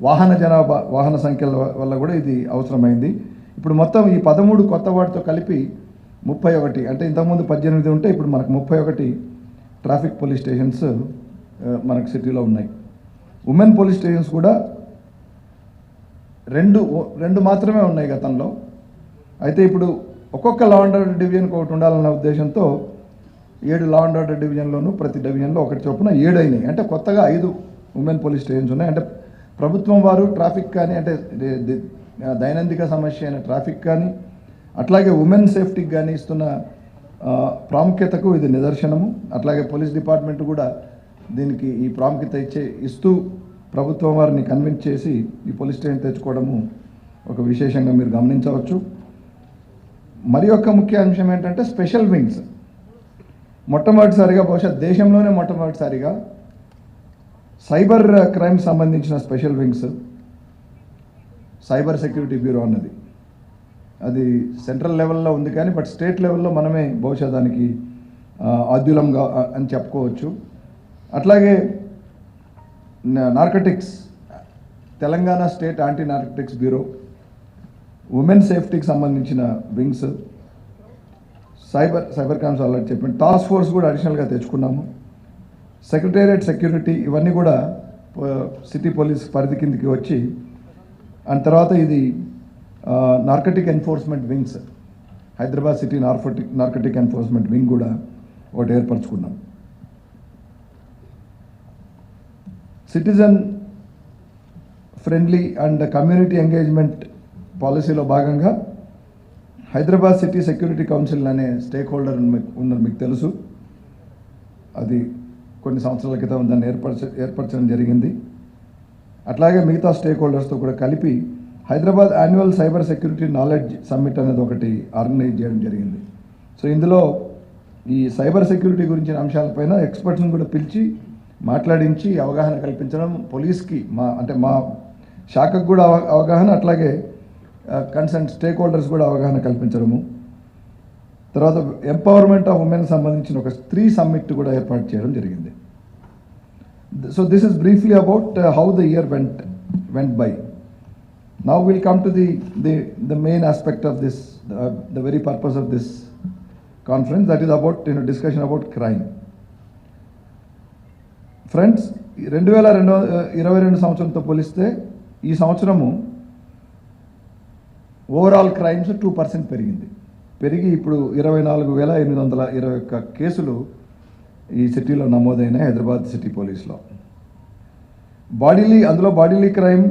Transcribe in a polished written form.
వాహన సంఖ్యల వల్ల కూడా ఇది అవసరమైంది. ఇప్పుడు మొత్తం ఈ 13 కొత్త వాటితో కలిపి 31, అంటే ఇంతకుముందు 18 ఉంటే ఇప్పుడు మనకు 31 ట్రాఫిక్ పోలీస్ స్టేషన్స్ మనకు సిటీలో ఉన్నాయి. ఉమెన్ పోలీస్ స్టేషన్స్ కూడా రెండు మాత్రమే ఉన్నాయి గతంలో. అయితే ఇప్పుడు ఒక్కొక్క లా అండ్ ఆర్డర్ డివిజన్కి ఒకటి ఉండాలన్న ఉద్దేశంతో 7 లా అండ్ ఆర్డర్ డివిజన్లోనూ ప్రతి డివిజన్లో ఒకటి చొప్పున 7 అయినాయి. అంటే కొత్తగా 5 ఉమెన్ పోలీస్ స్టేషన్స్ ఉన్నాయి. అంటే ప్రభుత్వం వారు ట్రాఫిక్ కానీ, అంటే దైనందిక సమస్య అయిన ట్రాఫిక్ కానీ, అట్లాగే ఉమెన్ సేఫ్టీకి కానీ ఇస్తున్న ప్రాముఖ్యతకు ఇది నిదర్శనము. అట్లాగే పోలీస్ డిపార్ట్మెంట్ కూడా దీనికి ఈ ప్రాముఖ్యత ఇస్తూ ప్రభుత్వం వారిని కన్విన్స్ చేసి ఈ పోలీస్ స్టేషన్ తెచ్చుకోవడము ఒక విశేషంగా మీరు గమనించవచ్చు. మరి యొక్క ముఖ్య అంశం ఏంటంటే స్పెషల్ వింగ్స్. మొట్టమొదటిసారిగా, బహుశా దేశంలోనే మొట్టమొదటిసారిగా సైబర్ క్రైమ్ సంబంధించిన special wings, cyber security bureau అన్నది అది సెంట్రల్ లెవెల్లో ఉంది, కానీ బట్ స్టేట్ లెవెల్లో మనమే బహుశా దానికి ఆద్యులంగా అని చెప్పుకోవచ్చు. అట్లాగే narcotics, Telangana state anti narcotics bureau, women సేఫ్టీకి సంబంధించిన వింగ్స్, సైబర్ క్రైమ్స్ ఆల్రెడీ చెప్పండి. టాస్క్ ఫోర్స్ కూడా అడిషనల్గా తెచ్చుకున్నాము. సెక్రటేరియట్ సెక్యూరిటీ, ఇవన్నీ కూడా సిటీ పోలీస్ పరిధి కిందకి వచ్చి, అండ్ తర్వాత ఇది narcotic enforcement wings, Hyderabad city narcotic enforcement wing కూడా ఒకటి ఏర్పరచుకున్నాం. Citizen friendly and community engagement పాలసీలో భాగంగా హైదరాబాద్ సిటీ సెక్యూరిటీ కౌన్సిల్ అనే స్టేక్ హోల్డర్ ఉన్నారు, మీకు తెలుసు. అది కొన్ని సంవత్సరాల క్రితం దాన్ని ఏర్పరచడం జరిగింది. అట్లాగే మిగతా స్టేక్ హోల్డర్స్తో కూడా కలిపి Hyderabad annual cyber security knowledge summit అనేది ఒకటి ఆర్గనైజ్ చేయడం జరిగింది. సో ఇందులో ఈ సైబర్ సెక్యూరిటీ గురించిన అంశాలపైన ఎక్స్పర్ట్స్ని కూడా పిలిచి మాట్లాడించి అవగాహన కల్పించడం, పోలీస్కి మా శాఖకు కూడా అవగాహన, అట్లాగే కన్సర్న్ స్టేక్ హోల్డర్స్ కూడా అవగాహన కల్పించడము. తర్వాత ఎంపవర్మెంట్ ఆఫ్ ఉమెన్ సంబంధించిన ఒక స్త్రీ సమ్మిట్ కూడా ఏర్పాటు చేయడం జరిగింది. So this is briefly about how the year went by. Now we'll come to the main aspect of this, the very purpose of this conference, that is about discussion about crime. Friends, 2022 సంవత్సరంతో పోలిస్తే ఈ సంవత్సరము overall crimes 2% పెరిగి ఇప్పుడు 24,821 కేసులు ఈ సిటీలో నమోదైన హైదరాబాద్ సిటీ పోలీస్లో. అందులో బాడీలీ క్రైమ్